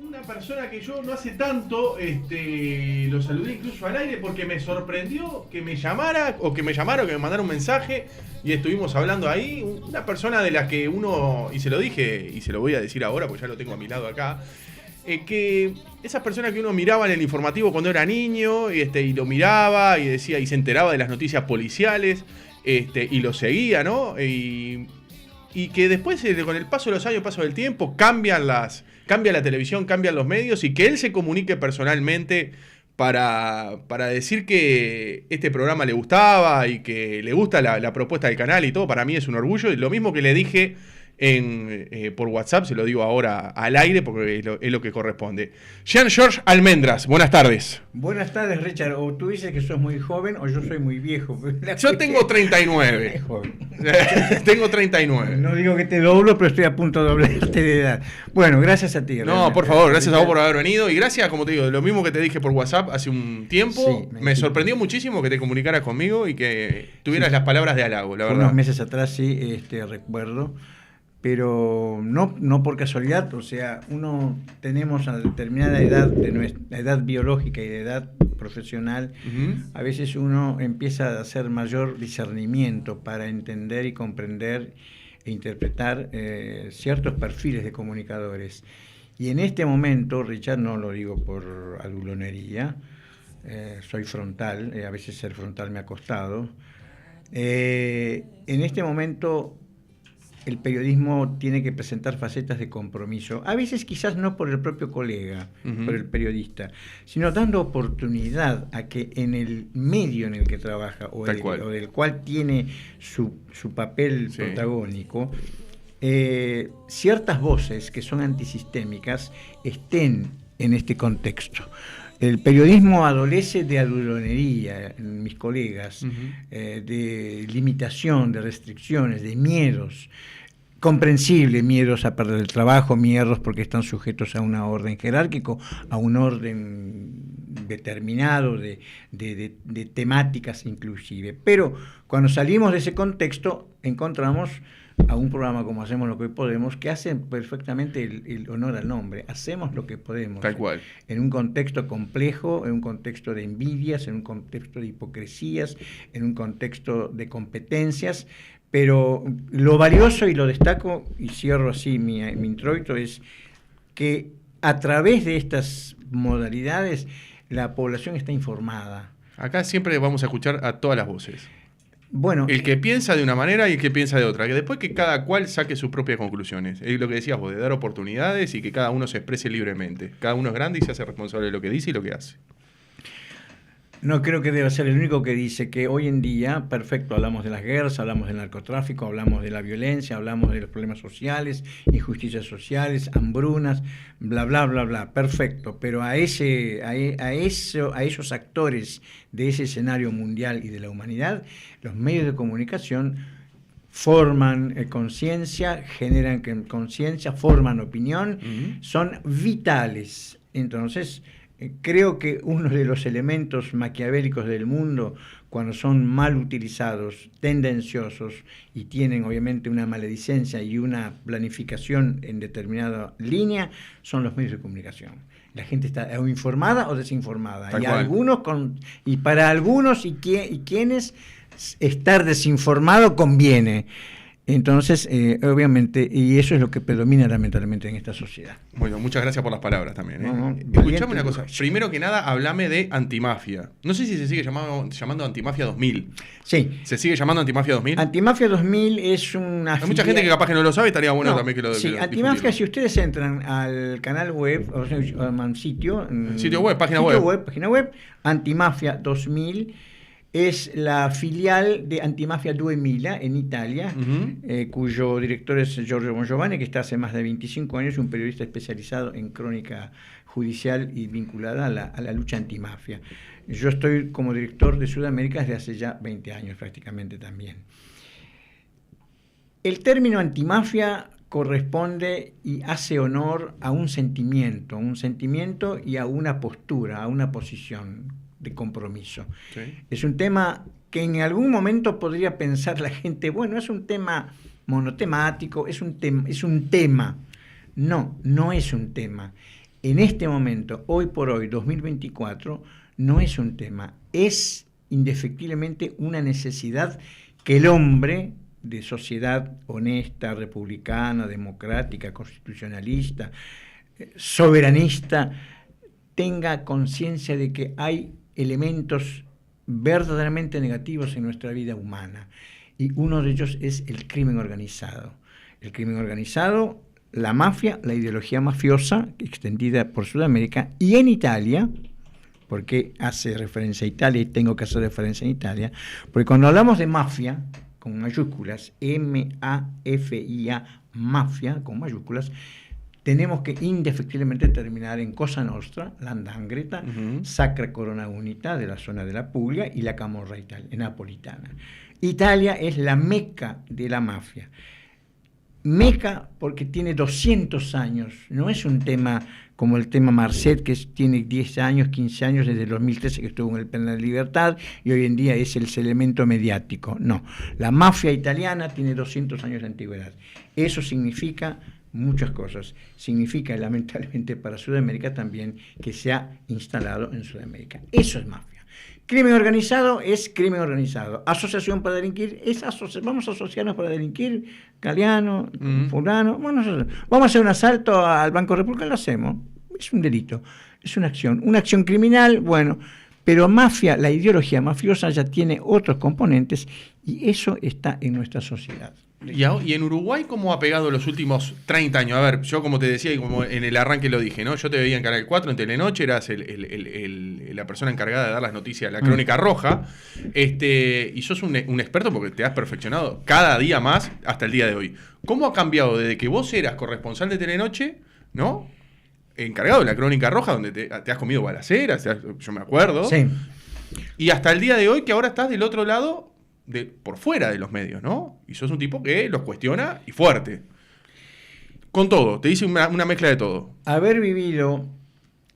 una persona que yo no hace tanto lo saludé incluso al aire porque me sorprendió que me llamara o que me llamara o que me mandara un mensaje y estuvimos hablando ahí. Una persona de la que uno, y se lo dije y se lo voy a decir ahora porque ya lo tengo a mi lado acá, que esas personas que uno miraba en el informativo cuando era niño y lo miraba y decía y se enteraba de las noticias policiales y lo seguía, ¿no? Y que después, con el paso de los años, paso del tiempo, cambia la televisión, cambian los medios y que él se comunique personalmente para decir que este programa le gustaba y que le gusta la propuesta del canal y todo, para mí es un orgullo. Y lo mismo que le dije por WhatsApp, se lo digo ahora al aire porque es lo que corresponde. Jean-Georges Almendras, buenas tardes. Buenas tardes, Richard. O tú dices que sos muy joven o yo soy muy viejo. Yo tengo 39. Tengo 39. No digo que te doblo, pero estoy a punto de doblarte de edad. Bueno, gracias a ti. No, por favor, gracias a vos por haber venido. Y gracias, como te digo, lo mismo que te dije por WhatsApp hace un tiempo. Sí, me sorprendió muchísimo que te comunicaras conmigo y que tuvieras las palabras de halago, la verdad. Unos meses atrás sí, recuerdo. Pero no por casualidad, o sea, tenemos a determinada edad, de nuestra edad biológica y de edad profesional, a veces uno empieza a hacer mayor discernimiento para entender y comprender e interpretar ciertos perfiles de comunicadores. Y en este momento, Richard, no lo digo por adulonería, soy frontal, a veces ser frontal me ha costado. En este momento el periodismo tiene que presentar facetas de compromiso, a veces quizás no por el propio colega, por el periodista, sino dando oportunidad a que en el medio en el que trabaja o del cual tiene su papel protagónico, ciertas voces que son antisistémicas estén en este contexto. El periodismo adolece de adulonería, mis colegas, de limitación, de restricciones, de miedos. Comprensible, miedos a perder el trabajo, miedos porque están sujetos a una orden jerárquico, a un orden determinado de temáticas inclusive. Pero cuando salimos de ese contexto, encontramos a un programa como Hacemos lo que podemos, que hace perfectamente el honor al nombre. Hacemos lo que podemos. Tal cual. En un contexto complejo, en un contexto de envidias, en un contexto de hipocresías, en un contexto de competencias. Pero lo valioso, y lo destaco, y cierro así mi introito, es que a través de estas modalidades la población está informada. Acá siempre vamos a escuchar a todas las voces. Bueno, el que piensa de una manera y el que piensa de otra. Que después que cada cual saque sus propias conclusiones. Es lo que decías vos, de dar oportunidades y que cada uno se exprese libremente. Cada uno es grande y se hace responsable de lo que dice y lo que hace. No creo que deba ser el único que dice que hoy en día, perfecto, hablamos de las guerras, hablamos del narcotráfico, hablamos de la violencia, hablamos de los problemas sociales, injusticias sociales, hambrunas, bla, bla, bla, bla, perfecto. Pero a esos actores de ese escenario mundial y de la humanidad, los medios de comunicación forman conciencia, generan conciencia, forman opinión, son vitales. Entonces, creo que uno de los elementos maquiavélicos del mundo, cuando son mal utilizados, tendenciosos y tienen obviamente una maledicencia y una planificación en determinada línea, son los medios de comunicación. La gente está o informada o desinformada. Y para algunos y quienes estar desinformado conviene. Entonces, obviamente, y eso es lo que predomina lamentablemente en esta sociedad. Bueno, muchas gracias por las palabras también. Escuchame una cosa. Primero que nada, hablame de Antimafia. No sé si se sigue llamando Antimafia 2000. Sí. ¿Se sigue llamando Antimafia 2000? Antimafia 2000 es una... Hay mucha gente que capaz que no lo sabe, estaría bueno también que lo Sí, Antimafia, si ustedes entran al canal web, o sea, a un sitio web, página web, Antimafia 2000... es la filial de Antimafia 2000 en Italia, cuyo director es Giorgio Bongiovanni, que está hace más de 25 años, un periodista especializado en crónica judicial y vinculada a la lucha antimafia. Yo estoy como director de Sudamérica desde hace ya 20 años prácticamente también. El término antimafia corresponde y hace honor a un sentimiento y a una postura, a una posición de compromiso. Sí. Es un tema que en algún momento podría pensar la gente, bueno, es un tema monotemático, es un tema. No, no es un tema. en este momento, hoy por hoy, 2024, no es un tema, es indefectiblemente una necesidad que el hombre de sociedad honesta, republicana, democrática, constitucionalista, soberanista, tenga conciencia de que hay elementos verdaderamente negativos en nuestra vida humana. Y uno de ellos es el crimen organizado. El crimen organizado, la mafia, la ideología mafiosa extendida por Sudamérica y en Italia, porque hace referencia a Italia y tengo que hacer referencia a Italia, porque cuando hablamos de mafia, con mayúsculas, M-A-F-I-A, mafia, con mayúsculas, tenemos que indefectiblemente terminar en Cosa Nostra, la 'Ndrangheta, Sacra Corona Unita de la zona de la Puglia y la Camorra napolitana. Italia es la meca de la mafia. Meca porque tiene 200 años, no es un tema como el tema Marcet, que tiene 10 años, 15 años, desde el 2013 que estuvo en el Penal de Libertad, y hoy en día es el elemento mediático. No, la mafia italiana tiene 200 años de antigüedad. Eso significa muchas cosas. Significa, lamentablemente para Sudamérica también, que se ha instalado en Sudamérica. Eso es mafia. Crimen organizado es crimen organizado. Asociación para delinquir es vamos a asociarnos para delinquir. Galeano, fulano, vamos a hacer un asalto al Banco República, lo hacemos. Es un delito, es una acción criminal, bueno, pero mafia, la ideología mafiosa ya tiene otros componentes y eso está en nuestra sociedad. Y en Uruguay, ¿cómo ha pegado los últimos 30 años? A ver, yo como te decía y como en el arranque lo dije, ¿no? Yo te veía en Canal 4, en Telenoche, eras la persona encargada de dar las noticias, la Crónica Roja, y sos un experto porque te has perfeccionado cada día más hasta el día de hoy. ¿Cómo ha cambiado desde que vos eras corresponsal de Telenoche, ¿no? Encargado de la Crónica Roja, donde te has comido balaceras, yo me acuerdo, sí, y hasta el día de hoy que ahora estás del otro lado, por fuera de los medios, ¿no? Y sos un tipo que los cuestiona y fuerte. Con todo, te dice una mezcla de todo. Haber vivido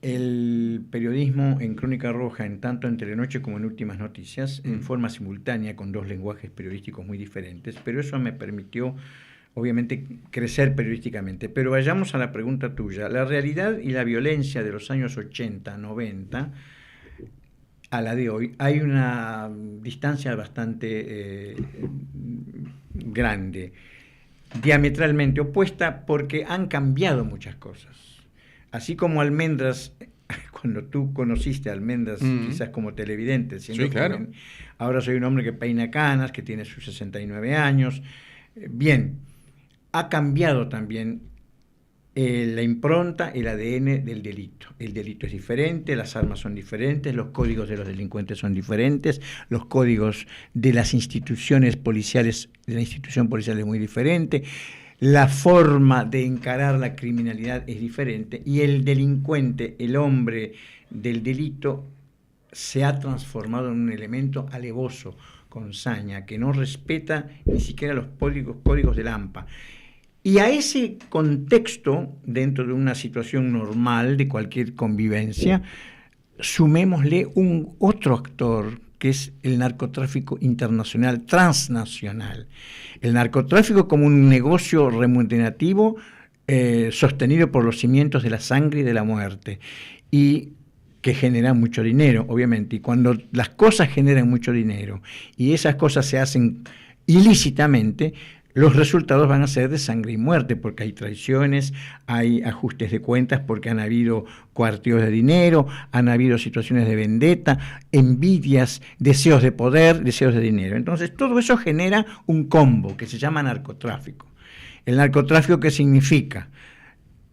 el periodismo en Crónica Roja, tanto en Telenoche como en Últimas Noticias, en forma simultánea, con dos lenguajes periodísticos muy diferentes, pero eso me permitió, obviamente, crecer periodísticamente. Pero vayamos a la pregunta tuya. La realidad y la violencia de los años 80, 90... a la de hoy, hay una distancia bastante grande, diametralmente opuesta, porque han cambiado muchas cosas. Así como Almendras, cuando tú conociste a Almendras, quizás como televidente, siendo claro, joven, ahora soy un hombre que peina canas, que tiene sus 69 años. Bien, ha cambiado también la impronta, el ADN del delito. El delito es diferente, las armas son diferentes, los códigos de los delincuentes son diferentes, los códigos de las instituciones policiales, de la institución policial es muy diferente, la forma de encarar la criminalidad es diferente y el delincuente, el hombre del delito, se ha transformado en un elemento alevoso, con saña, que no respeta ni siquiera los códigos del AMPA. Y a ese contexto, dentro de una situación normal de cualquier convivencia, sumémosle un otro actor, que es el narcotráfico internacional, transnacional. El narcotráfico como un negocio remunerativo sostenido por los cimientos de la sangre y de la muerte, y que genera mucho dinero, obviamente. Y cuando las cosas generan mucho dinero y esas cosas se hacen ilícitamente, los resultados van a ser de sangre y muerte, porque hay traiciones, hay ajustes de cuentas, porque han habido cuarteos de dinero, han habido situaciones de vendetta, envidias, deseos de poder, deseos de dinero. Entonces, todo eso genera un combo que se llama narcotráfico. ¿El narcotráfico qué significa?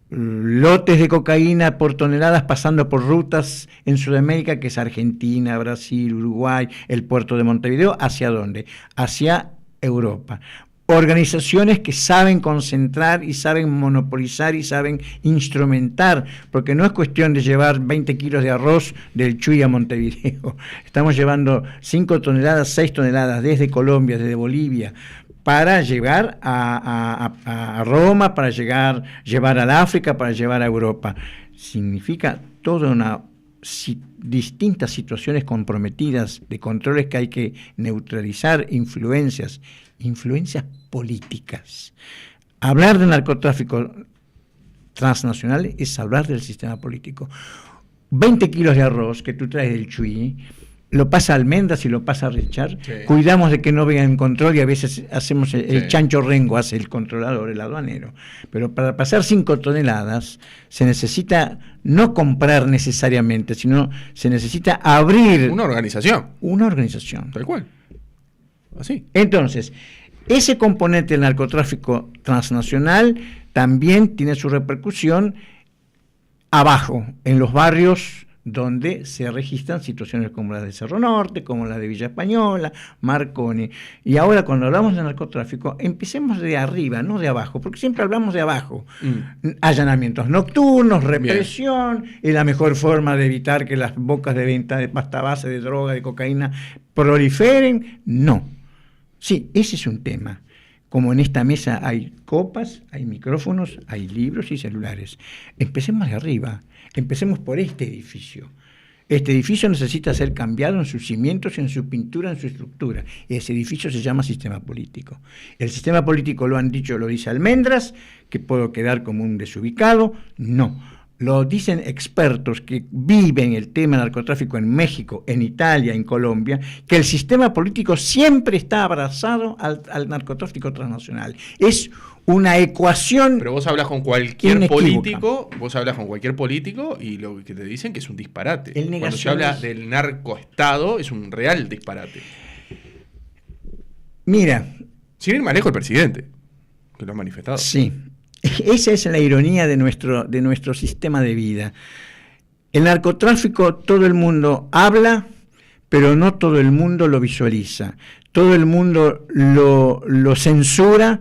Lotes de cocaína por toneladas pasando por rutas en Sudamérica, que es Argentina, Brasil, Uruguay, el puerto de Montevideo. ¿Hacia dónde? Hacia Europa. Organizaciones que saben concentrar y saben monopolizar y saben instrumentar, porque no es cuestión de llevar 20 kilos de arroz del Chuy a Montevideo. Estamos llevando 5 toneladas, 6 toneladas desde Colombia, desde Bolivia, para llegar a Roma, para llevar al África, para llevar a Europa. Significa toda una distintas situaciones comprometidas de controles que hay que neutralizar, influencias políticas. Hablar de narcotráfico transnacional es hablar del sistema político. 20 kilos de arroz que tú traes del Chuy, lo pasa Almendras y lo pasa Richard, sí. Cuidamos de que no venga en control y a veces hacemos el chancho rengo, hace el controlador, el aduanero. Pero para pasar 5 toneladas se necesita no comprar necesariamente, sino se necesita abrir... Una organización. Una organización. Tal cual. Así. Entonces, ese componente del narcotráfico transnacional también tiene su repercusión abajo, en los barrios donde se registran situaciones como la de Cerro Norte, como la de Villa Española, Marconi. Y ahora cuando hablamos de narcotráfico, empecemos de arriba, no de abajo, porque siempre hablamos de abajo. Allanamientos nocturnos, represión, es la mejor forma de evitar que las bocas de venta de pasta base, de droga, de cocaína proliferen. No. Sí, ese es un tema. Como en esta mesa hay copas, hay micrófonos, hay libros y celulares. Empecemos de arriba, empecemos por este edificio. Este edificio necesita ser cambiado en sus cimientos, en su pintura, en su estructura. Ese edificio se llama sistema político. El sistema político lo han dicho, lo dice Almendras, que puedo quedar como un desubicado. No. Lo dicen expertos que viven el tema del narcotráfico en México, en Italia, en Colombia, que el sistema político siempre está abrazado al narcotráfico transnacional. Es una ecuación. Pero vos hablas con cualquier político, y lo que te dicen que es un disparate. Cuando se habla del narcoestado es un real disparate. Mira. Sin ir más lejos el presidente, que lo ha manifestado. Sí. Esa es la ironía de nuestro sistema de vida. El narcotráfico, todo el mundo habla, pero no todo el mundo lo visualiza. Todo el mundo lo censura,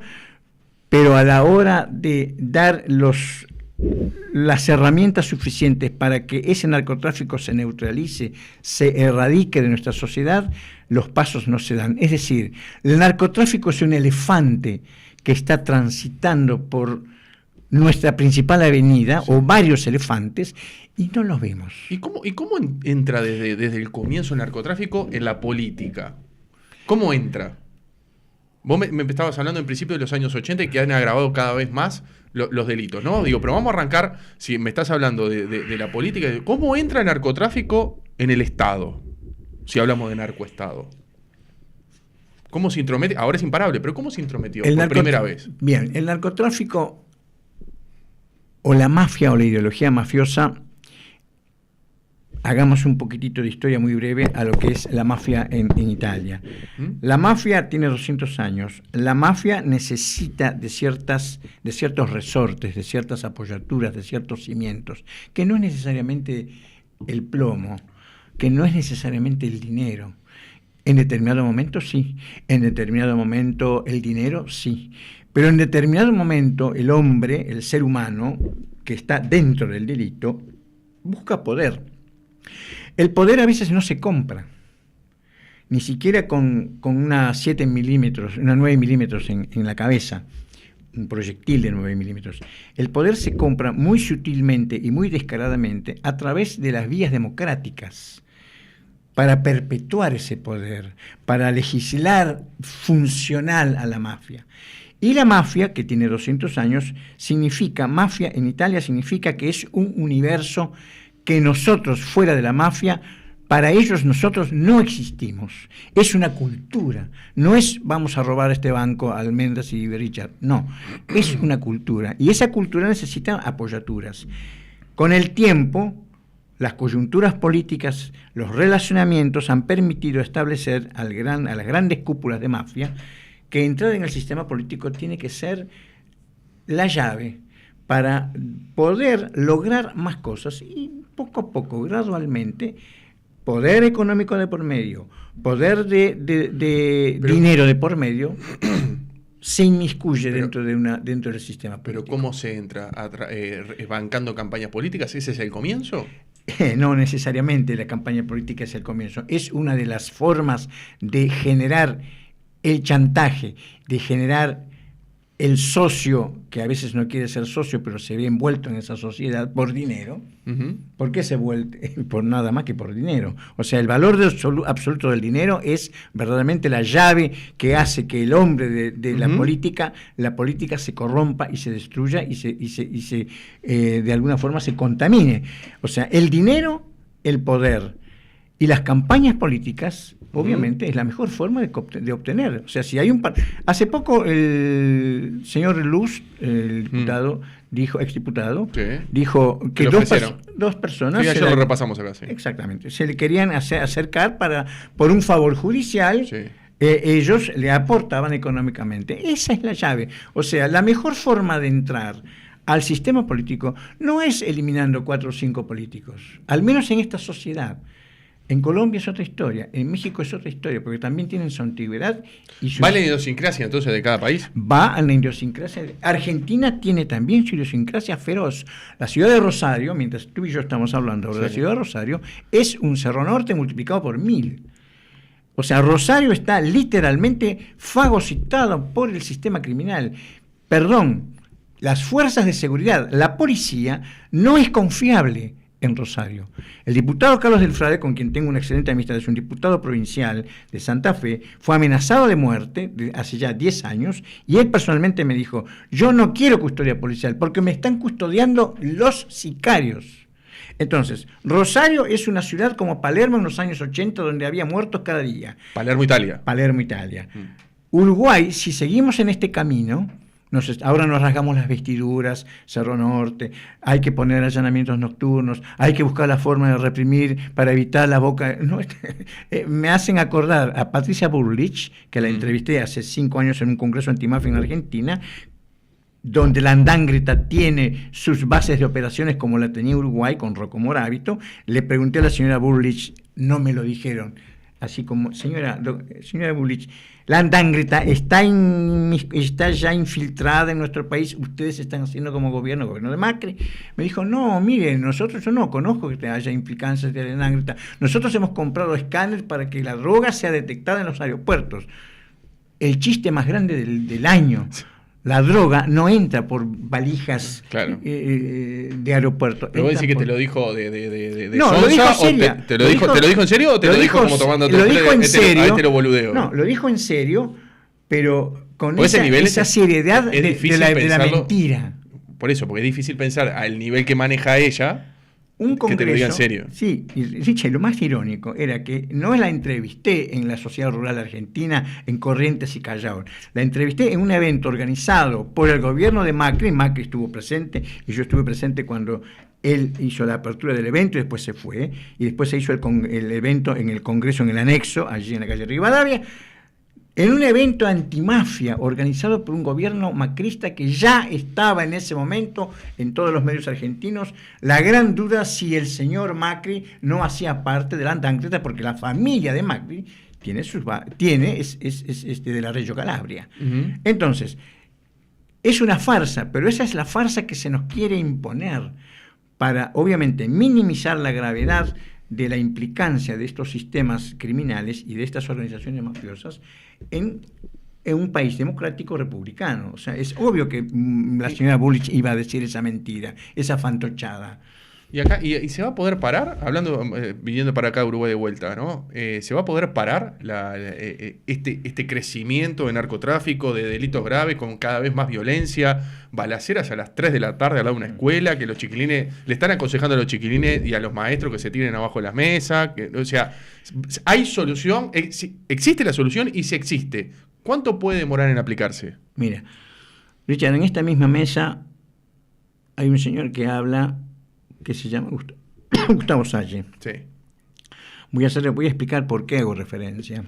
pero a la hora de dar las herramientas suficientes para que ese narcotráfico se neutralice, se erradique de nuestra sociedad, los pasos no se dan. Es decir, el narcotráfico es un elefante que está transitando por nuestra principal avenida, o varios elefantes, y no los vemos. ¿Y cómo entra desde el comienzo el narcotráfico en la política? ¿Cómo entra? Vos me estabas hablando en principio de los años 80 y que han agravado cada vez más los delitos, ¿no? Digo, pero vamos a arrancar, si me estás hablando de la política, ¿cómo entra el narcotráfico en el Estado? Si hablamos de narcoestado. ¿Cómo se intromete? Ahora es imparable, pero ¿cómo se intrometió por primera vez? Bien, el narcotráfico o la mafia o la ideología mafiosa, hagamos un poquitito de historia muy breve a lo que es la mafia en Italia. La mafia tiene 200 años. La mafia necesita de ciertos resortes, de ciertas apoyaturas, de ciertos cimientos, que no es necesariamente el plomo, que no es necesariamente el dinero. En determinado momento sí, en determinado momento el dinero sí, pero en determinado momento el hombre, el ser humano que está dentro del delito, busca poder. El poder a veces no se compra, ni siquiera con una 7 milímetros, una 9 milímetros en la cabeza, un proyectil de 9 milímetros. El poder se compra muy sutilmente y muy descaradamente a través de las vías democráticas, para perpetuar ese poder, para legislar funcional a la mafia. Y la mafia, que tiene 200 años, mafia en Italia significa que es un universo que nosotros, fuera de la mafia, para ellos nosotros no existimos. Es una cultura. No es vamos a robar este banco a Almendras y Richard. No, es una cultura. Y esa cultura necesita apoyaturas. Con el tiempo, las coyunturas políticas, los relacionamientos han permitido establecer a las grandes cúpulas de mafia que entrar en el sistema político tiene que ser la llave para poder lograr más cosas y poco a poco, gradualmente, poder económico de por medio, poder de dinero de por medio, se inmiscuye dentro del sistema político. ¿Pero cómo se entra? ¿Bancando campañas políticas? ¿Ese es el comienzo? No necesariamente la campaña política es el comienzo. Es una de las formas de generar el chantaje, de generar el socio, que a veces no quiere ser socio, pero se ve envuelto en esa sociedad por dinero. ¿Por qué se vuelve? Por nada más que por dinero. O sea, el valor absoluto del dinero es verdaderamente la llave que hace que el hombre de la política se corrompa y se destruya y se de alguna forma se contamine. O sea, el dinero, el poder y las campañas políticas, obviamente, es la mejor forma de obtener. O sea, si hay hace poco el señor Luz, el diputado, exdiputado, dijo que dos personas... Sí, ayer lo repasamos acá, sí. Exactamente. Se le querían acercar por un favor judicial. Sí. Ellos le aportaban económicamente. Esa es la llave. O sea, la mejor forma de entrar al sistema político no es eliminando 4 o 5 políticos, al menos en esta sociedad. En Colombia es otra historia, en México es otra historia, porque también tienen su antigüedad. ¿Va la idiosincrasia entonces de cada país? Va a la idiosincrasia. Argentina tiene también su idiosincrasia feroz. La ciudad de Rosario, mientras tú y yo estamos hablando de la ciudad de Rosario, es un Cerro Norte multiplicado por 1000. O sea, Rosario está literalmente fagocitado por el sistema criminal. Perdón, las fuerzas de seguridad, la policía, no es confiable en Rosario. El diputado Carlos del Frade, con quien tengo una excelente amistad, es un diputado provincial de Santa Fe, fue amenazado de muerte hace ya 10 años, y él personalmente me dijo: yo no quiero custodia policial porque me están custodiando los sicarios. Entonces, Rosario es una ciudad como Palermo en los años 80, donde había muertos cada día. Palermo, Italia. Uruguay, si seguimos en este camino, ahora nos rasgamos las vestiduras, Cerro Norte, hay que poner allanamientos nocturnos, hay que buscar la forma de reprimir para evitar la boca. No, me hacen acordar a Patricia Bullrich, que la entrevisté hace 5 años en un congreso antimafia en Argentina, donde la Andangreta tiene sus bases de operaciones como la tenía Uruguay con Rocco Moravito. Le pregunté a la señora Bullrich, no me lo dijeron, así como, señora Bullrich, la Andangreta está ya infiltrada en nuestro país, ustedes están haciendo como gobierno de Macri. Me dijo, no, mire, yo no conozco que haya implicancias de la Andangreta. Nosotros hemos comprado escáneres para que la droga sea detectada en los aeropuertos. El chiste más grande del año. La droga no entra por valijas de aeropuerto. ¿Pero vos decís que te lo dijo de no, Sonsa, lo dijo en serio. ¿Te lo dijo en serio o te lo dijo como tomando lo dijo en serio. Boludeo? No, lo dijo en serio, pero con esa seriedad de la mentira. Por eso, porque es difícil pensar al nivel que maneja ella... Un congreso, que te lo diga en serio. Sí, y Richard, lo más irónico era que no la entrevisté en la Sociedad Rural Argentina, en Corrientes y Callao. La entrevisté en un evento organizado por el gobierno de Macri. Macri estuvo presente y yo estuve presente cuando él hizo la apertura del evento y después se fue. Y después se hizo el evento en el Congreso, en el anexo, allí en la calle Rivadavia, en un evento antimafia organizado por un gobierno macrista que ya estaba en ese momento en todos los medios argentinos. La gran duda si el señor Macri no hacía parte de la Andangreta, porque la familia de Macri es de la Reggio Calabria. Entonces, es una farsa, pero esa es la farsa que se nos quiere imponer para, obviamente, minimizar la gravedad de la implicancia de estos sistemas criminales y de estas organizaciones mafiosas en un país democrático republicano. O sea, es obvio que la señora Bullrich iba a decir esa mentira, esa fantochada. Y acá y se va a poder parar, viniendo para acá a Uruguay de vuelta, ¿no? ¿Se va a poder parar este crecimiento de narcotráfico, de delitos graves, con cada vez más violencia, balaceras a las 3 de la tarde al lado de una escuela, que los chiquilines, le están aconsejando a los chiquilines y a los maestros que se tiren abajo de las mesas? O sea, ¿hay solución? ¿Existe la solución? Y si existe, ¿cuánto puede demorar en aplicarse? Mira, Richard, en esta misma mesa hay un señor que habla, que se llama Gustavo Salle. Sí. Voy a explicar por qué hago referencia.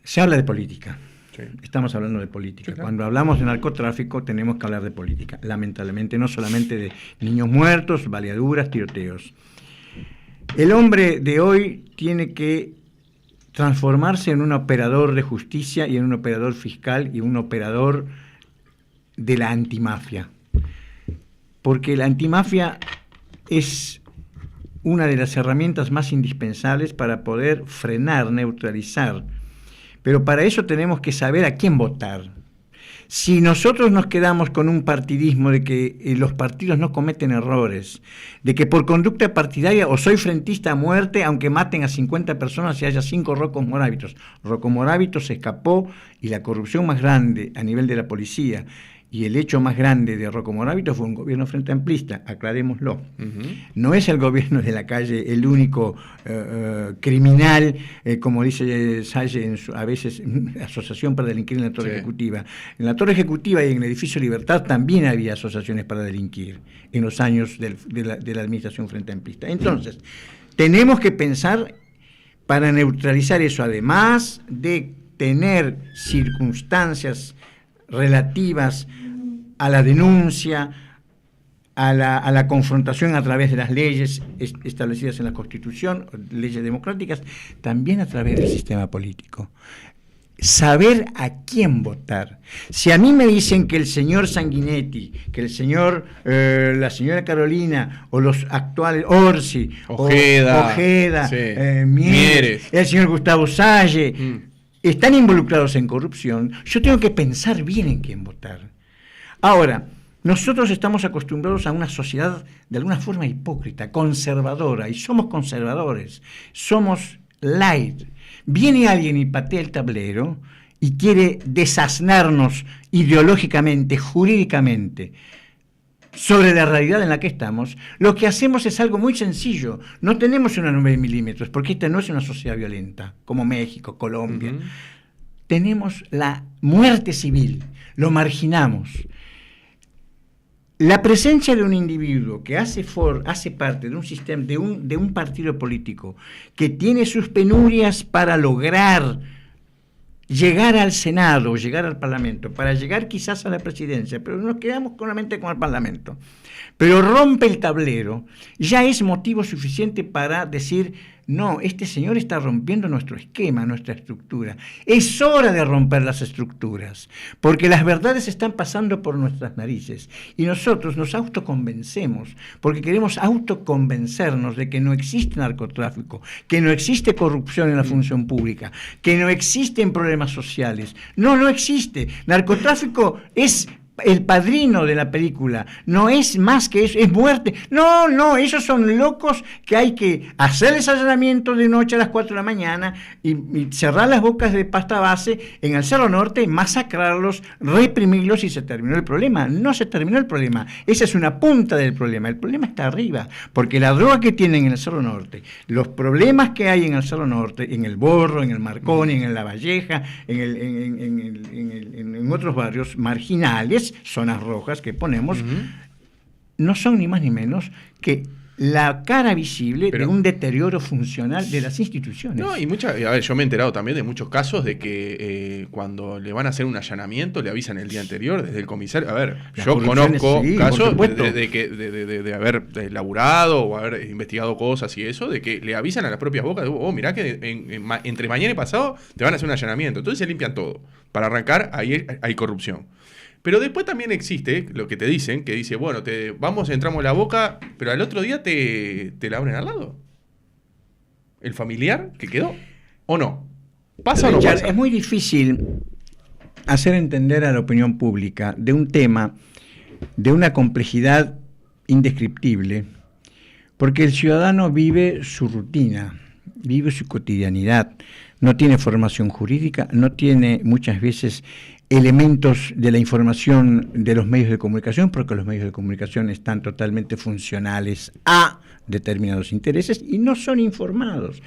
Se habla de política. Sí. Estamos hablando de política. Sí, claro. Cuando hablamos de narcotráfico tenemos que hablar de política. Lamentablemente, no solamente de niños muertos, baleaduras, tiroteos. El hombre de hoy tiene que transformarse en un operador de justicia y en un operador fiscal y un operador de la antimafia. Porque la antimafia es una de las herramientas más indispensables para poder frenar, neutralizar. Pero para eso tenemos que saber a quién votar. Si nosotros nos quedamos con un partidismo de que los partidos no cometen errores, de que por conducta partidaria o soy frentista a muerte, aunque maten a 50 personas y haya 5 Rocco Morávitos. Rocco Morávitos se escapó y la corrupción más grande a nivel de la policía y el hecho más grande de Rocco Morávitos fue un gobierno frente amplista, aclarémoslo. No es el gobierno de la calle el único criminal, como dice Salle a veces, asociación para delinquir en la Torre Ejecutiva. En la Torre Ejecutiva y en el edificio Libertad también había asociaciones para delinquir en los años de la administración frente amplista. Entonces, tenemos que pensar para neutralizar eso, además de tener circunstancias relativas a la denuncia, a la confrontación a través de las leyes establecidas en la Constitución, leyes democráticas, también a través del sistema político. Saber a quién votar. Si a mí me dicen que el señor Sanguinetti, que el señor, la señora Carolina, o los actuales Orsi, Ojeda, Mieres, el señor Gustavo Salle, están involucrados en corrupción, yo tengo que pensar bien en quién votar. Ahora, nosotros estamos acostumbrados a una sociedad de alguna forma hipócrita, conservadora, y somos conservadores, somos light. Viene alguien y patea el tablero y quiere desaznarnos ideológicamente, jurídicamente, sobre la realidad en la que estamos. Lo que hacemos es algo muy sencillo. No tenemos una 9 milímetros, porque esta no es una sociedad violenta, como México, Colombia. Tenemos la muerte civil, lo marginamos. La presencia de un individuo que hace parte de un sistema, de un partido político, que tiene sus penurias para lograr llegar al Senado, llegar al Parlamento, para llegar quizás a la presidencia, pero nos quedamos solamente con el Parlamento, pero rompe el tablero, ya es motivo suficiente para decir, no, este señor está rompiendo nuestro esquema, nuestra estructura. Es hora de romper las estructuras, porque las verdades están pasando por nuestras narices y nosotros nos autoconvencemos, porque queremos autoconvencernos de que no existe narcotráfico, que no existe corrupción en la función pública, que no existen problemas sociales. No existe. Narcotráfico es el padrino de la película, no es más que eso, es muerte. No, esos son locos que hay que hacerles allanamiento de noche a las 4 de la mañana y cerrar las bocas de pasta base en el Cerro Norte, masacrarlos, reprimirlos y se terminó el problema. No se terminó el problema, esa es una punta del problema. El problema está arriba, porque la droga que tienen en el Cerro Norte, los problemas que hay en el Cerro Norte, en el Borro, en el Marconi, en La Valleja, en otros barrios marginales, zonas rojas que ponemos, no son ni más ni menos que la cara visible de un deterioro funcional de las instituciones. No, y yo me he enterado también de muchos casos de que cuando le van a hacer un allanamiento le avisan el día anterior desde el comisario. A ver, yo conozco casos de haber laburado o haber investigado cosas y eso, de que le avisan a las propias bocas, mirá que entre mañana y pasado te van a hacer un allanamiento. Entonces se limpian todo. Para arrancar, ahí hay corrupción. Pero después también existe lo que te dicen, que dice, bueno, entramos la boca, pero al otro día te la abren al lado. ¿El familiar que quedó? ¿O no? ¿Pasa o no pasa? Es muy difícil hacer entender a la opinión pública de un tema de una complejidad indescriptible, porque el ciudadano vive su rutina, vive su cotidianidad, no tiene formación jurídica, no tiene muchas veces elementos de la información de los medios de comunicación, porque los medios de comunicación están totalmente funcionales a determinados intereses y no son informados.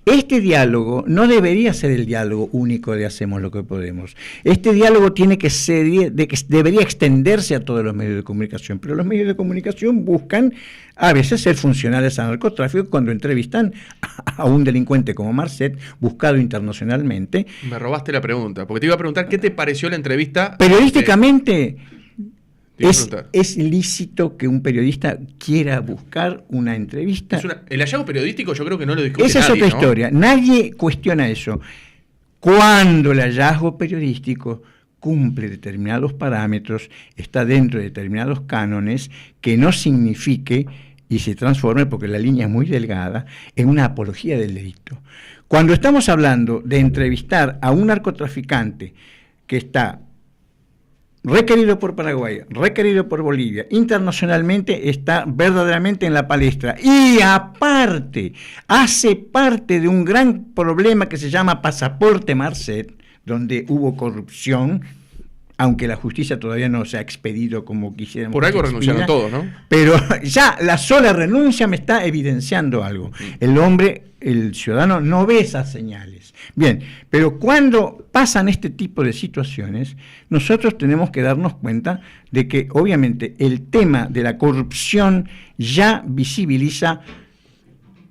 Este diálogo no debería ser el diálogo único de hacemos lo que podemos. Este diálogo debería extenderse a todos los medios de comunicación, pero los medios de comunicación buscan a veces ser funcionales al narcotráfico cuando entrevistan a un delincuente como Marcet, buscado internacionalmente. Me robaste la pregunta, porque te iba a preguntar qué te pareció la entrevista. Periodísticamente, es lícito que un periodista quiera buscar una entrevista. El hallazgo periodístico yo creo que no lo discute Esa nadie, es otra historia, nadie cuestiona eso. Cuando el hallazgo periodístico cumple determinados parámetros, está dentro de determinados cánones, que no signifique y se transforme, porque la línea es muy delgada, en una apología del delito. Cuando estamos hablando de entrevistar a un narcotraficante que está requerido por Paraguay, requerido por Bolivia, internacionalmente está verdaderamente en la palestra. Y aparte, hace parte de un gran problema que se llama Pasaporte Marcet, donde hubo corrupción, aunque la justicia todavía no se ha expedido como quisiéramos. Por algo renunciaron todos, ¿no? Pero ya la sola renuncia me está evidenciando algo. El hombre, el ciudadano, no ve esas señales. Bien, pero cuando pasan este tipo de situaciones, nosotros tenemos que darnos cuenta de que obviamente el tema de la corrupción ya visibiliza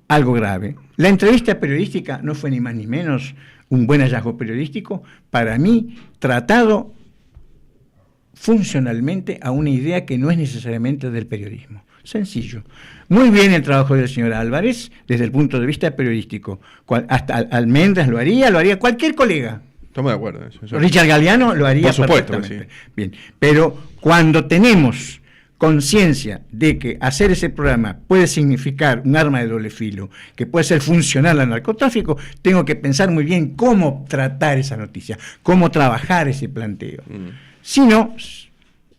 algo grave. La entrevista periodística no fue ni más ni menos un buen hallazgo periodístico, para mí tratado funcionalmente a una idea que no es necesariamente del periodismo. Sencillo. Muy bien el trabajo del señor Álvarez desde el punto de vista periodístico. Hasta Almendras lo haría cualquier colega. Estamos de acuerdo. Eso. Richard Galeano lo haría perfectamente. Sí. Bien. Pero cuando tenemos conciencia de que hacer ese programa puede significar un arma de doble filo, que puede ser funcional al narcotráfico, tengo que pensar muy bien cómo tratar esa noticia, cómo trabajar ese planteo. Si no,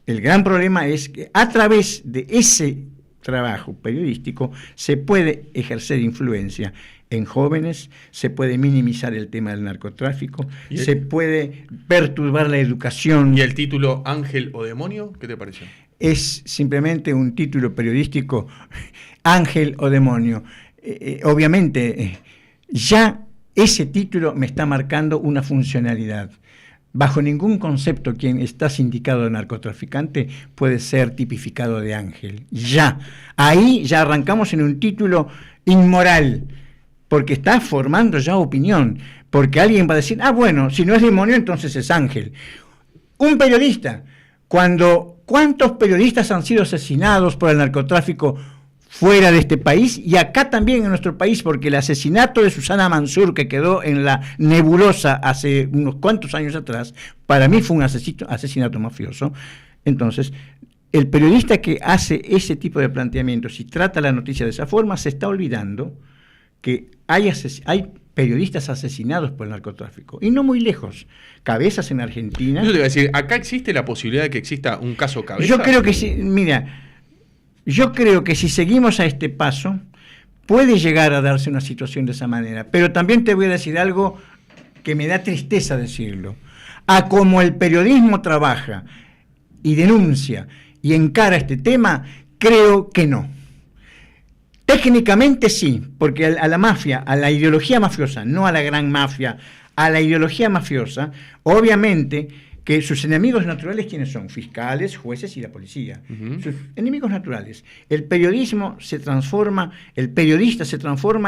el gran problema es que a través de ese trabajo periodístico se puede ejercer influencia en jóvenes, se puede minimizar el tema del narcotráfico, se puede perturbar la educación. ¿Y el título Ángel o Demonio? ¿Qué te pareció? Es simplemente un título periodístico, Ángel o Demonio. Obviamente, ya ese título me está marcando una funcionalidad. Bajo ningún concepto quien está sindicado de narcotraficante puede ser tipificado de ángel. Ya. Ahí ya arrancamos en un título inmoral, porque está formando ya opinión. Porque alguien va a decir, bueno, si no es demonio, entonces es ángel. Un periodista, ¿cuántos periodistas han sido asesinados por el narcotráfico fuera de este país y acá también en nuestro país? Porque el asesinato de Susana Mansur, que quedó en la nebulosa hace unos cuantos años atrás, para mí fue un asesinato mafioso. Entonces, el periodista que hace ese tipo de planteamientos y trata la noticia de esa forma, se está olvidando que hay periodistas asesinados por el narcotráfico, y no muy lejos. Cabezas en Argentina. Yo te iba a decir, ¿acá existe la posibilidad de que exista un caso Cabeza? Yo creo que sí, mira, yo creo que si seguimos a este paso, puede llegar a darse una situación de esa manera. Pero también te voy a decir algo que me da tristeza decirlo. A como el periodismo trabaja y denuncia y encara este tema, creo que no. Técnicamente sí, porque a la mafia, a la ideología mafiosa, no a la gran mafia, a la ideología mafiosa, obviamente que sus enemigos naturales, ¿quiénes son? Fiscales, jueces y la policía. Sus enemigos naturales. El periodista se transforma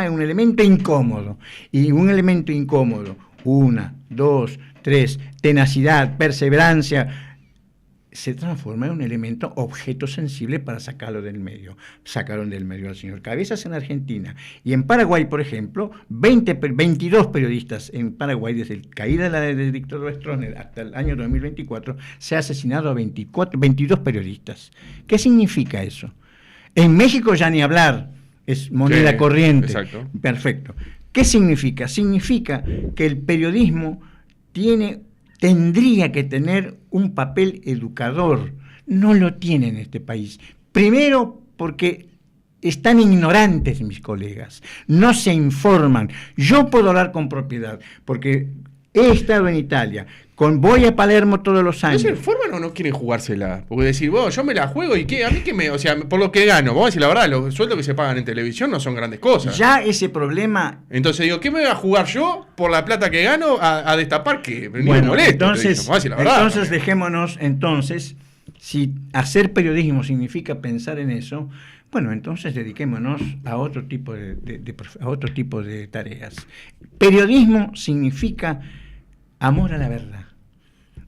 en un elemento incómodo. Y un elemento incómodo, 1, 2, 3, tenacidad, perseverancia, se transforma en un elemento objeto sensible para sacarlo del medio. Sacaron del medio al señor Cabezas en Argentina. Y en Paraguay, por ejemplo, 22 periodistas en Paraguay, desde la caída del dictador Stroessner hasta el año 2024, se ha asesinado a 22 periodistas. ¿Qué significa eso? En México ya ni hablar, es moneda corriente. Exacto. Perfecto. ¿Qué significa? Significa que el periodismo tendría que tener un papel educador. No lo tiene en este país. Primero, porque están ignorantes mis colegas, no se informan. Yo puedo hablar con propiedad, porque he estado en Italia, voy a Palermo todos los años. ¿No se informan o no quieren jugársela? Porque decir, yo me la juego y ¿qué? A mí que o sea, por lo que gano, vamos a decir la verdad, los sueldos que se pagan en televisión no son grandes cosas. Ya ese problema. Entonces digo, ¿qué me voy a jugar yo por la plata que gano a destapar que bueno, me molesto? Entonces dejémonos, si hacer periodismo significa pensar en eso, bueno, entonces dediquémonos a otro tipo de tareas. Periodismo significa amor a la verdad.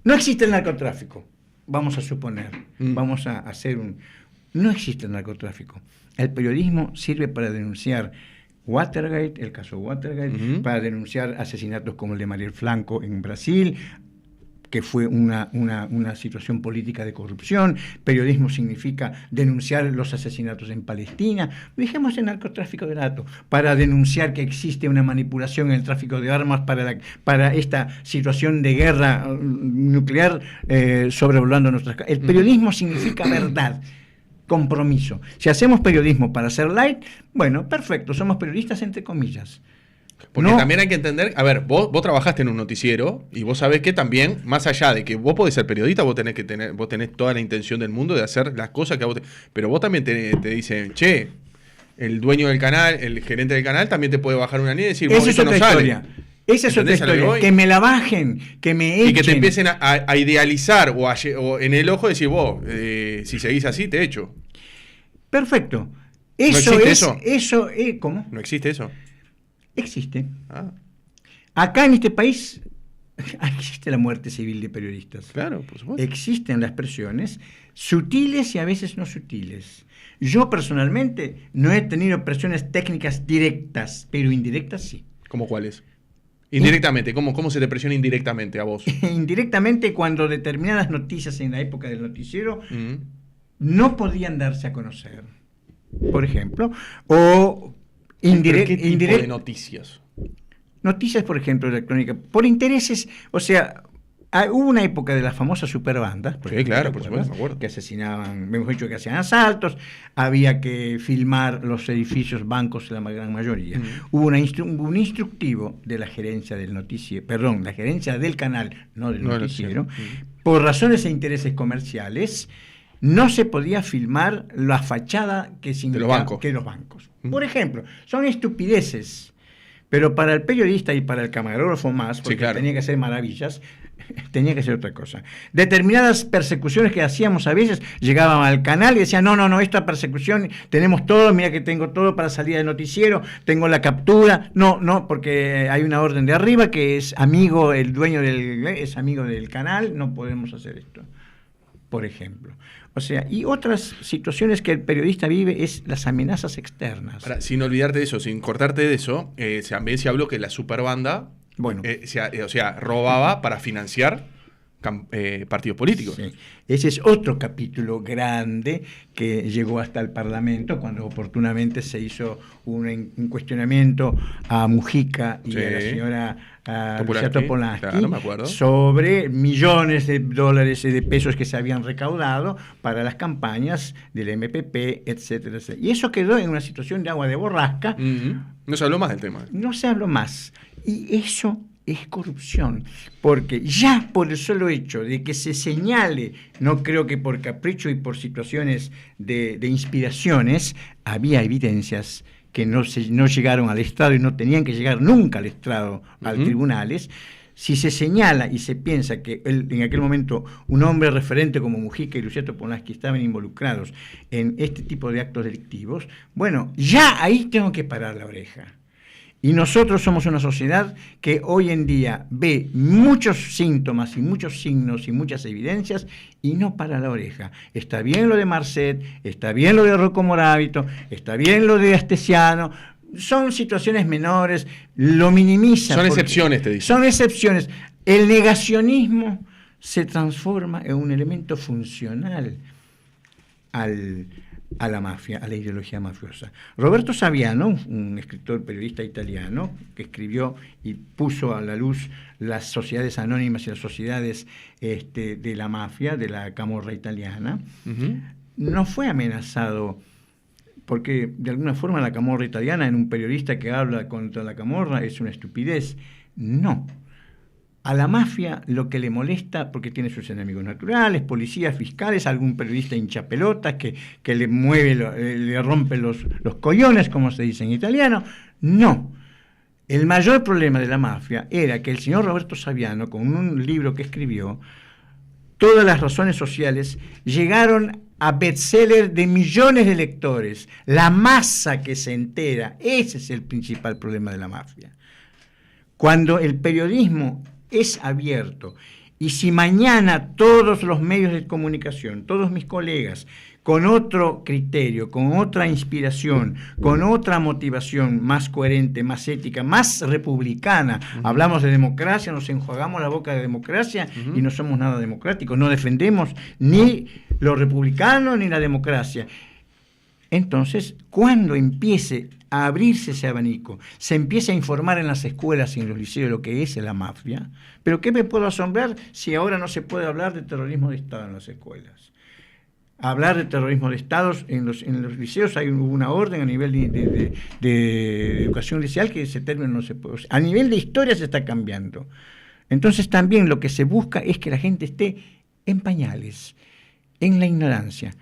No existe el narcotráfico, vamos a suponer, vamos a hacer no existe el narcotráfico. El periodismo sirve para denunciar Watergate, el caso Watergate, para denunciar asesinatos como el de Mariel Franco en Brasil, que fue una situación política de corrupción. Periodismo significa denunciar los asesinatos en Palestina. Dejemos el narcotráfico de datos para denunciar que existe una manipulación en el tráfico de armas para esta situación de guerra nuclear sobrevolando nuestras casas. El periodismo significa verdad, compromiso. Si hacemos periodismo para hacer light, bueno, perfecto, somos periodistas entre comillas. Porque también hay que entender, a ver, vos trabajaste en un noticiero y vos sabés que también, más allá de que vos podés ser periodista, vos tenés toda la intención del mundo de hacer las cosas que a vos pero vos también te dicen, che, el dueño del canal, el gerente del canal también te puede bajar una línea y decir, esa es otra historia. Esa es otra historia, que me la bajen, que me echen. Y que te empiecen a idealizar o en el ojo decir, vos, si seguís así, te echo. Perfecto. Eso ¿No existe eso? ¿Cómo? ¿No existe eso? Existe. Acá en este país existe la muerte civil de periodistas. Claro, por supuesto. Existen las presiones sutiles y a veces no sutiles. Yo personalmente no he tenido presiones técnicas directas, pero indirectas sí. ¿Cómo cuáles? Indirectamente, ¿cómo se te presiona indirectamente a vos? Indirectamente, cuando determinadas noticias en la época del noticiero no podían darse a conocer, por ejemplo, o ¿Qué tipo de noticias? Noticias, por ejemplo, electrónicas, por intereses, o sea, hubo una época de las famosas superbandas, sí, claro, por supuesto, me acuerdo, que asesinaban, mejor dicho, que hacían asaltos, había que filmar los edificios, bancos, la gran mayoría. Hubo un instructivo de la gerencia del noticiero, perdón, la gerencia del canal, no del noticiero, por razones e intereses comerciales, no se podía filmar la fachada que significaba que los bancos. Por ejemplo, son estupideces, pero para el periodista y para el camarógrafo más, porque tenía que hacer maravillas, tenía que ser otra cosa. Determinadas persecuciones que hacíamos a veces, llegaban al canal y decían, no, esta persecución, tenemos todo, mira que tengo todo para salir del noticiero, tengo la captura, no, porque hay una orden de arriba que es amigo, el dueño es amigo del canal, no podemos hacer esto, por ejemplo. O sea, y otras situaciones que el periodista vive es las amenazas externas. Ahora, sin olvidarte de eso, sin cortarte de eso, también se habló que la superbanda robaba para financiar partidos políticos. Sí. Ese es otro capítulo grande que llegó hasta el Parlamento cuando oportunamente se hizo un cuestionamiento a Mujica y a la señora Lucía Topolansky, me acuerdo, sobre millones de dólares y de pesos que se habían recaudado para las campañas del MPP, etcétera, etcétera. Y eso quedó en una situación de agua de borrasca. No se habló más del tema. No se habló más. Y eso es corrupción, porque ya por el solo hecho de que se señale, no creo que por capricho y por situaciones de inspiraciones, había evidencias que no llegaron al estrado y no tenían que llegar nunca al estrado, a tribunales. Si se señala y se piensa que en aquel momento un hombre referente como Mujica y Lucía Topolansky estaban involucrados en este tipo de actos delictivos, bueno, ya ahí tengo que parar la oreja. Y nosotros somos una sociedad que hoy en día ve muchos síntomas y muchos signos y muchas evidencias y no para la oreja. Está bien lo de Marcet, está bien lo de Rocco Moravito, está bien lo de Astesiano. Son situaciones menores, lo minimizan. Son excepciones, te dicen. Son excepciones. El negacionismo se transforma en un elemento funcional a la mafia, a la ideología mafiosa. Roberto Saviano, un escritor periodista italiano, que escribió y puso a la luz las sociedades anónimas y las sociedades de la mafia, de la camorra italiana, no fue amenazado, porque de alguna forma la camorra italiana, en un periodista que habla contra la camorra, es una estupidez. No. A la mafia lo que le molesta, porque tiene sus enemigos naturales, policías, fiscales, algún periodista hinchapelotas que le mueve, le rompe los collones, como se dice en italiano. No. El mayor problema de la mafia era que el señor Roberto Saviano, con un libro que escribió, Todas las razones sociales, llegaron a bestseller de millones de lectores. La masa que se entera, ese es el principal problema de la mafia. Cuando el periodismo es abierto, y si mañana todos los medios de comunicación, todos mis colegas, con otro criterio, con otra inspiración, con otra motivación más coherente, más ética, más republicana. Hablamos de democracia, nos enjuagamos la boca de democracia y no somos nada democráticos, no defendemos ni lo republicano ni la democracia. Entonces, cuando empiece a abrirse ese abanico, se empieza a informar en las escuelas y en los liceos lo que es la mafia, pero ¿qué me puedo asombrar si ahora no se puede hablar de terrorismo de Estado en las escuelas? Hablar de terrorismo de Estado en los liceos hay una orden a nivel de educación liceal que ese término no se puede. A nivel de historia se está cambiando. Entonces también lo que se busca es que la gente esté en pañales, en la ignorancia.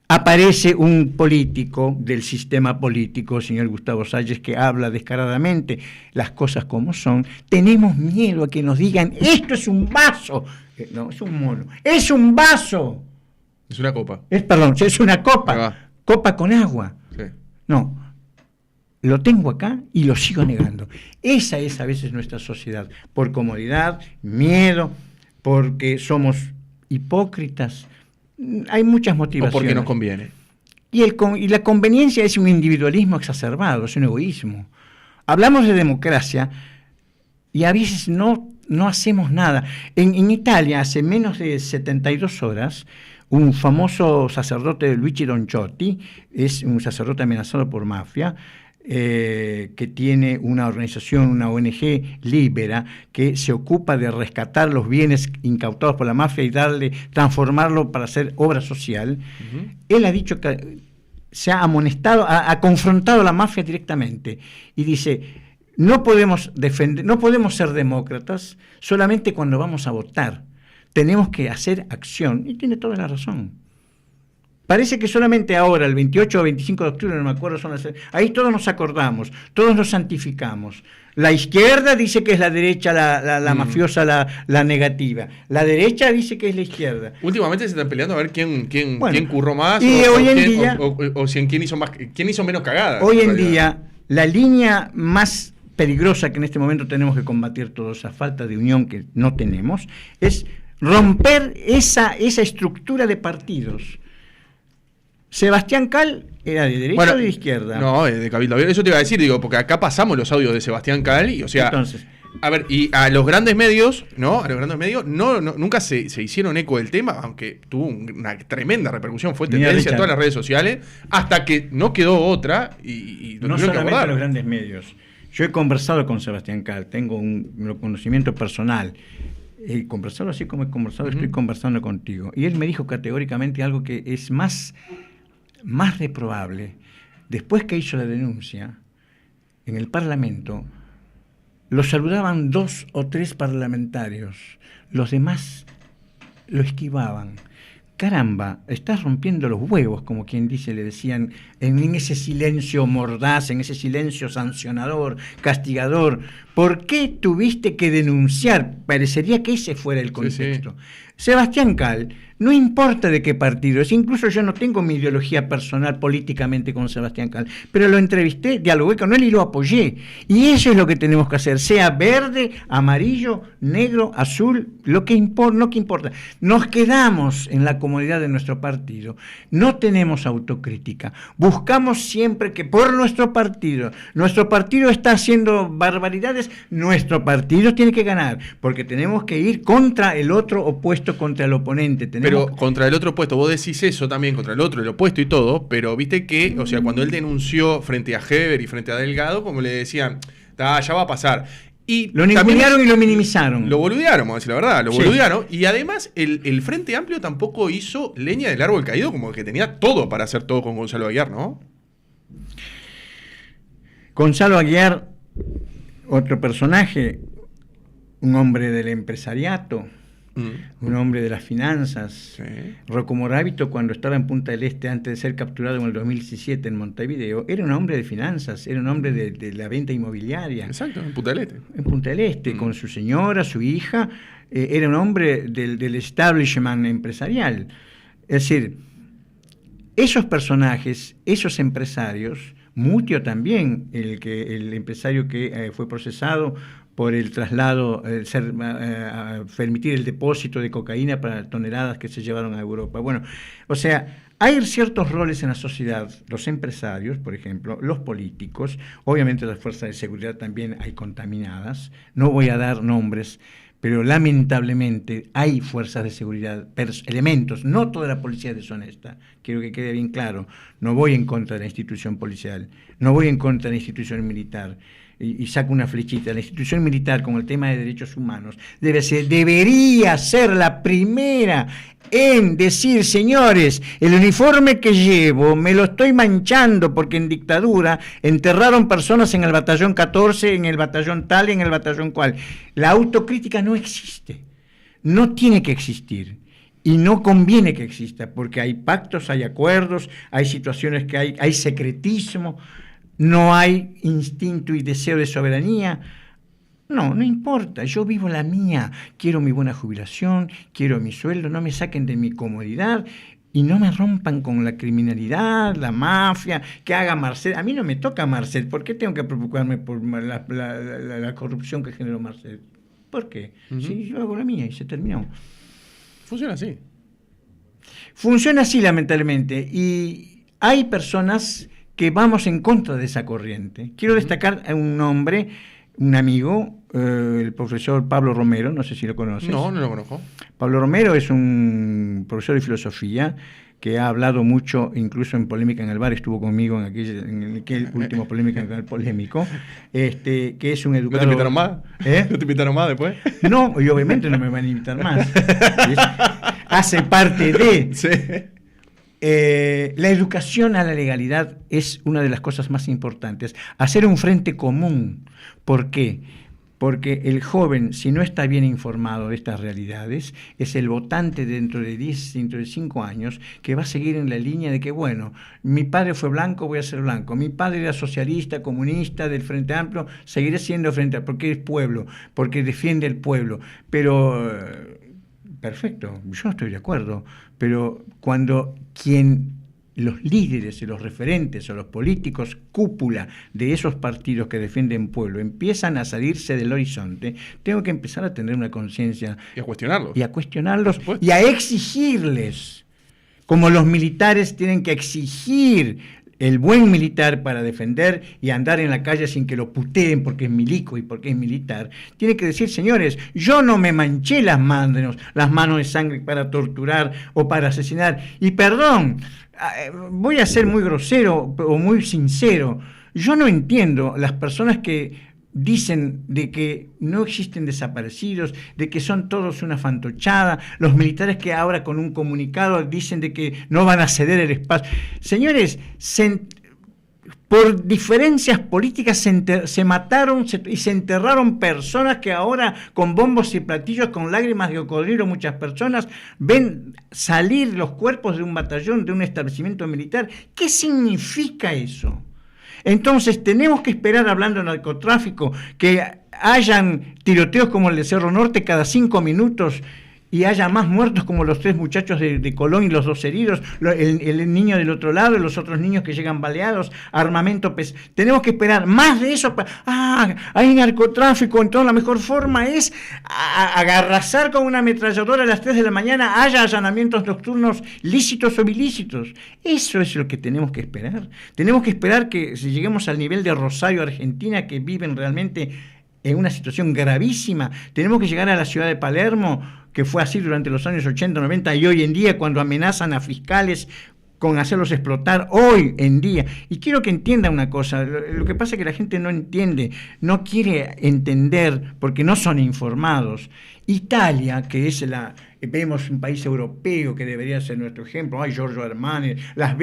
Aparece un político del sistema político, señor Gustavo Salles, que habla descaradamente las cosas como son. Tenemos miedo a que nos digan, esto es un vaso. No, es un mono. ¡Es un vaso! Es una copa. Es una copa. Copa con agua. Sí. No, lo tengo acá y lo sigo negando. Esa es a veces nuestra sociedad. Por comodidad, miedo, porque somos hipócritas. Hay muchas motivaciones. O porque nos conviene. Y la conveniencia es un individualismo exacerbado, es un egoísmo. Hablamos de democracia y a veces no hacemos nada. En Italia, hace menos de 72 horas, un famoso sacerdote, Luigi Donciotti, es un sacerdote amenazado por mafia, que tiene una organización, una ONG Libera, que se ocupa de rescatar los bienes incautados por la mafia y transformarlo para hacer obra social. Él ha dicho que se ha amonestado, ha confrontado a la mafia directamente y dice, no podemos ser demócratas solamente cuando vamos a votar, tenemos que hacer acción, y tiene toda la razón. Parece que solamente ahora, el 28 o 25 de octubre, no me acuerdo, ahí todos nos acordamos, todos nos santificamos. La izquierda dice que es la derecha la mafiosa, la negativa. La derecha dice que es la izquierda. Últimamente se están peleando a ver quién curró más y quién hizo menos cagadas. Hoy en día, la línea más peligrosa que en este momento tenemos que combatir todos, esa falta de unión que no tenemos, es romper esa estructura de partidos. Sebastián Cal era de derecha o de izquierda. No, de Cabildo Abierto. Eso te iba a decir, porque acá pasamos los audios de Sebastián Cal y, o sea, entonces, a ver, y a los grandes medios, nunca se hicieron eco del tema, aunque tuvo una tremenda repercusión, fue tendencia en todas las redes sociales, hasta que no quedó otra y no solamente a los grandes medios. Yo he conversado con Sebastián Cal, tengo un conocimiento personal. He conversado así como he conversado, estoy conversando contigo. Y él me dijo categóricamente algo que es más reprobable. Después que hizo la denuncia, en el Parlamento, lo saludaban 2 o 3 parlamentarios, los demás lo esquivaban. Caramba, estás rompiendo los huevos, como quien dice, le decían, en ese silencio mordaz, en ese silencio sancionador, castigador. ¿Por qué tuviste que denunciar? Parecería que ese fuera el contexto. Sí. Sebastián Cal, no importa de qué partido es, incluso yo no tengo mi ideología personal políticamente con Sebastián Cal, pero lo entrevisté, dialogué con él y lo apoyé. Y eso es lo que tenemos que hacer, sea verde, amarillo, negro, azul, no que importa. Nos quedamos en la comodidad de nuestro partido, no tenemos autocrítica, buscamos siempre que por nuestro partido está haciendo barbaridades, nuestro partido tiene que ganar, porque tenemos que ir contra el otro opuesto, contra el oponente. Pero contra el otro opuesto, vos decís eso también, contra el otro, el opuesto y todo, pero viste que, o sea, cuando él denunció frente a Heber y frente a Delgado, como le decían, ya va a pasar. Y lo ningunearon y lo minimizaron. Lo boludearon, vamos a decir la verdad, boludearon. Y además, el Frente Amplio tampoco hizo leña del árbol caído, como que tenía todo para hacer todo con Gonzalo Aguiar, ¿no? Gonzalo Aguiar, otro personaje, un hombre del empresariato, un hombre de las finanzas. Sí. Rocco Morabito, cuando estaba en Punta del Este, antes de ser capturado en el 2017 en Montevideo, era un hombre de finanzas, era un hombre de la venta inmobiliaria. Exacto, en Punta del Este. En Punta del Este, con su señora, su hija, era un hombre del establishment empresarial. Es decir, esos personajes, esos empresarios, Mutio también, el empresario que fue procesado por el traslado, permitir el depósito de cocaína para toneladas que se llevaron a Europa. Bueno, o sea, Hay ciertos roles en la sociedad, los empresarios, por ejemplo, los políticos, obviamente las fuerzas de seguridad también hay contaminadas, no voy a dar nombres, pero lamentablemente hay fuerzas de seguridad, elementos, no toda la policía es deshonesta, quiero que quede bien claro, no voy en contra de la institución policial, no voy en contra de la institución militar, y saco una flechita, la institución militar, como el tema de derechos humanos, debería ser la primera en decir, señores, el uniforme que llevo me lo estoy manchando porque en dictadura enterraron personas en el batallón 14, en el batallón tal, en el batallón cual. La autocrítica no existe, no tiene que existir. Y no conviene que exista, porque hay pactos, hay acuerdos, hay situaciones que hay secretismo, no hay instinto y deseo de soberanía. No importa, yo vivo la mía, quiero mi buena jubilación, quiero mi sueldo, no me saquen de mi comodidad y no me rompan con la criminalidad, la mafia, que haga Marcel. A mí no me toca Marcel, ¿por qué tengo que preocuparme por la corrupción que generó Marcel? ¿Por qué? Si yo hago la mía y se terminó. Funciona así. Funciona así, lamentablemente, y hay personas que vamos en contra de esa corriente. Quiero destacar a un hombre, un amigo, el profesor Pablo Romero, no sé si lo conoces. No lo conozco. Pablo Romero es un profesor de filosofía que ha hablado mucho, incluso en Polémica en el Bar, estuvo conmigo en aquel último Polémica en el Polémico, que es un educador... ¿No te invitaron más? ¿No te invitaron más después? No, y obviamente no me van a invitar más. Hace parte de... Sí. La educación a la legalidad es una de las cosas más importantes. Hacer un frente común. ¿Por qué? Porque el joven, si no está bien informado de estas realidades, es el votante dentro de 10, dentro de 5 años, que va a seguir en la línea de que, bueno, mi padre fue blanco, voy a ser blanco. Mi padre era socialista, comunista, del Frente Amplio, seguiré siendo Frente Amplio, porque es pueblo, porque defiende el pueblo. Pero... perfecto, yo no estoy de acuerdo, pero cuando los líderes y los referentes o los políticos cúpula de esos partidos que defienden pueblo empiezan a salirse del horizonte, tengo que empezar a tener una conciencia y a cuestionarlos. Y a cuestionarlos y a exigirles, como los militares tienen que exigir el buen militar para defender y andar en la calle sin que lo puteen porque es milico y porque es militar, tiene que decir, señores, yo no me manché las manos de sangre para torturar o para asesinar. Y perdón, voy a ser muy grosero o muy sincero, yo no entiendo las personas que dicen de que no existen desaparecidos, de que son todos una fantochada, los militares que ahora con un comunicado dicen de que no van a ceder el espacio. Señores, por diferencias políticas se mataron y se enterraron personas que ahora con bombos y platillos, con lágrimas de cocodrilo, muchas personas ven salir los cuerpos de un batallón, de un establecimiento militar. ¿Qué significa eso? Entonces tenemos que esperar, hablando de narcotráfico, que hayan tiroteos como el de Cerro Norte cada 5 minutos y haya más muertos como los 3 muchachos de Colón y los 2 heridos, el niño del otro lado y los otros niños que llegan baleados, armamento tenemos que esperar más de eso. Hay narcotráfico, entonces la mejor forma es agarrazar con una ametralladora a las 3 de la mañana, haya allanamientos nocturnos lícitos o ilícitos. Eso es lo que tenemos que esperar. Tenemos que esperar que si lleguemos al nivel de Rosario, Argentina, que viven realmente en una situación gravísima, tenemos que llegar a la ciudad de Palermo, que fue así durante los años 80, 90, y hoy en día cuando amenazan a fiscales con hacerlos explotar, hoy en día. Y quiero que entienda una cosa, lo que pasa es que la gente no entiende, no quiere entender porque no son informados. Italia, que es vemos un país europeo que debería ser nuestro ejemplo, Giorgio Armani, la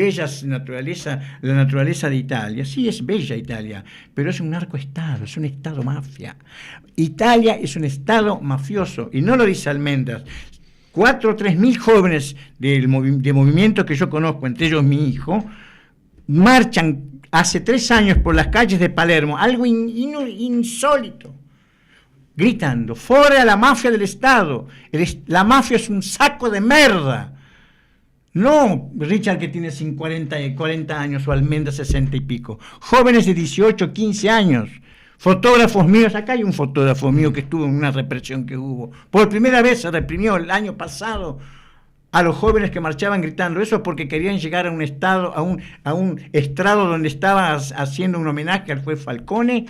naturaleza de Italia, sí es bella Italia, pero es un narcoestado, es un estado mafia. Italia es un estado mafioso, y no lo dice Almendras. 4 o 3 mil jóvenes de movimientos que yo conozco, entre ellos mi hijo, marchan hace 3 años por las calles de Palermo, algo insólito, gritando, fuera la mafia del Estado, la mafia es un saco de merda. No Richard, que tiene 40 años, o Almendra 60 y pico, jóvenes de 18, 15 años, fotógrafos míos. Acá hay un fotógrafo mío que estuvo en una represión que hubo, por primera vez se reprimió el año pasado a los jóvenes que marchaban gritando eso porque querían llegar a un estado, a un estrado donde estaba haciendo un homenaje al juez Falcone,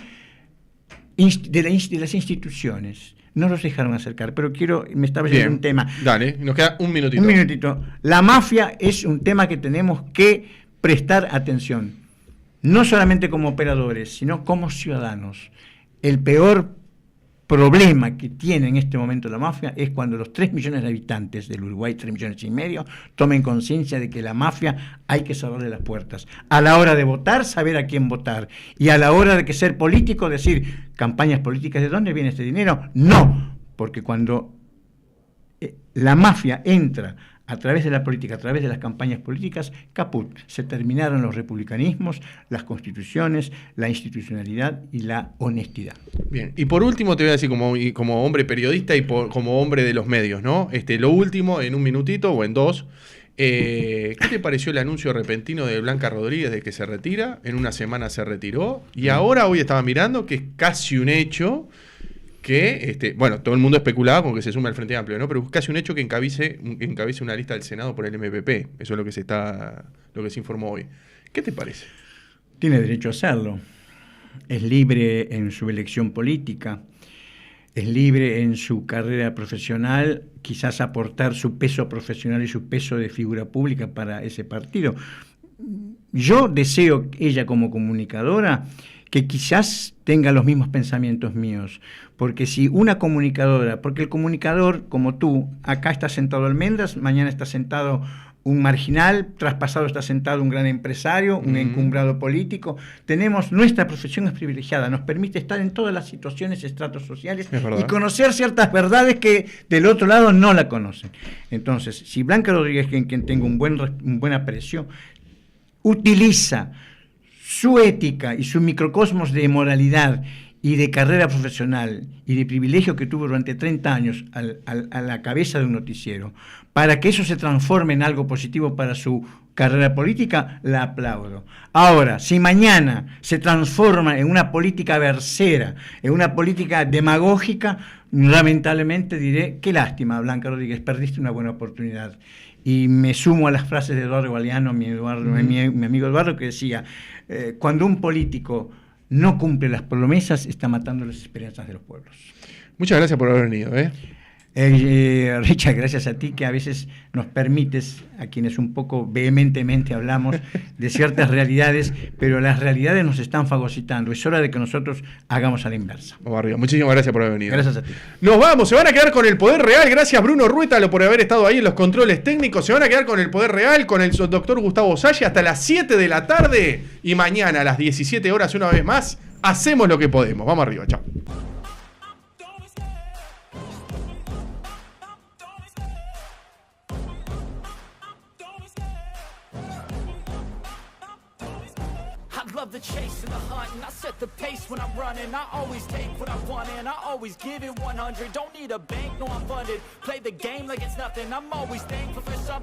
de las instituciones. No los dejaron acercar, pero me estaba yendo un tema. Dale, nos queda un minutito. Un minutito. La mafia es un tema que tenemos que prestar atención, no solamente como operadores, sino como ciudadanos. El peor problema que tiene en este momento la mafia es cuando los 3 millones de habitantes del Uruguay, 3 millones y medio, tomen conciencia de que la mafia hay que cerrarle las puertas. A la hora de votar, saber a quién votar. Y a la hora de que ser político, decir, campañas políticas, ¿de dónde viene este dinero? No, porque cuando la mafia entra a través de la política, a través de las campañas políticas, caput, se terminaron los republicanismos, las constituciones, la institucionalidad y la honestidad. Bien, y por último te voy a decir como hombre periodista y como hombre de los medios, ¿no? Lo último, en un minutito o en 2, ¿qué te pareció el anuncio repentino de Blanca Rodríguez de que se retira? En una semana se retiró y ahora hoy estaba mirando que es casi un hecho que, bueno, todo el mundo especulaba con que se sume al Frente Amplio, ¿no? Pero es casi un hecho que encabece una lista del Senado por el MPP. Eso es lo que se informó hoy. ¿Qué te parece? Tiene derecho a hacerlo. Es libre en su elección política, es libre en su carrera profesional, quizás aportar su peso profesional y su peso de figura pública para ese partido. Yo deseo, ella como comunicadora, que quizás tenga los mismos pensamientos míos, porque si una comunicadora, porque el comunicador como tú, acá está sentado Almendras, mañana está sentado un marginal, traspasado está sentado un gran empresario, un encumbrado político, nuestra profesión es privilegiada, nos permite estar en todas las situaciones, estratos sociales y conocer ciertas verdades que del otro lado no la conocen. Entonces, si Blanca Rodríguez, quien tenga un buen aprecio, utiliza su ética y su microcosmos de moralidad y de carrera profesional y de privilegio que tuvo durante 30 años a la cabeza de un noticiero, para que eso se transforme en algo positivo para su carrera política, la aplaudo. Ahora, si mañana se transforma en una política versera, en una política demagógica, lamentablemente diré, qué lástima, Blanca Rodríguez, perdiste una buena oportunidad. Y me sumo a las frases de Eduardo Galeano, mi amigo Eduardo, que decía, cuando un político no cumple las promesas, está matando las esperanzas de los pueblos. Muchas gracias por haber venido. Richard, gracias a ti que a veces nos permites, a quienes un poco vehementemente hablamos de ciertas realidades, pero las realidades nos están fagocitando. Es hora de que nosotros hagamos a la inversa. Vamos arriba. Muchísimas gracias por haber venido. Gracias a ti. Nos vamos, se van a quedar con el Poder Real. Gracias Bruno Ruétalo por haber estado ahí en los controles técnicos. Se van a quedar con el Poder Real, con el doctor Gustavo Salle hasta las 7 de la tarde. Y mañana a las 17 horas, una vez más, hacemos lo que podemos. Vamos arriba, chao. Love the chase and the hunt, and I set the pace when I'm running. I always take what I want and I always give it 100. Don't need a bank, no I'm funded. Play the game like it's nothing. I'm always thankful for something.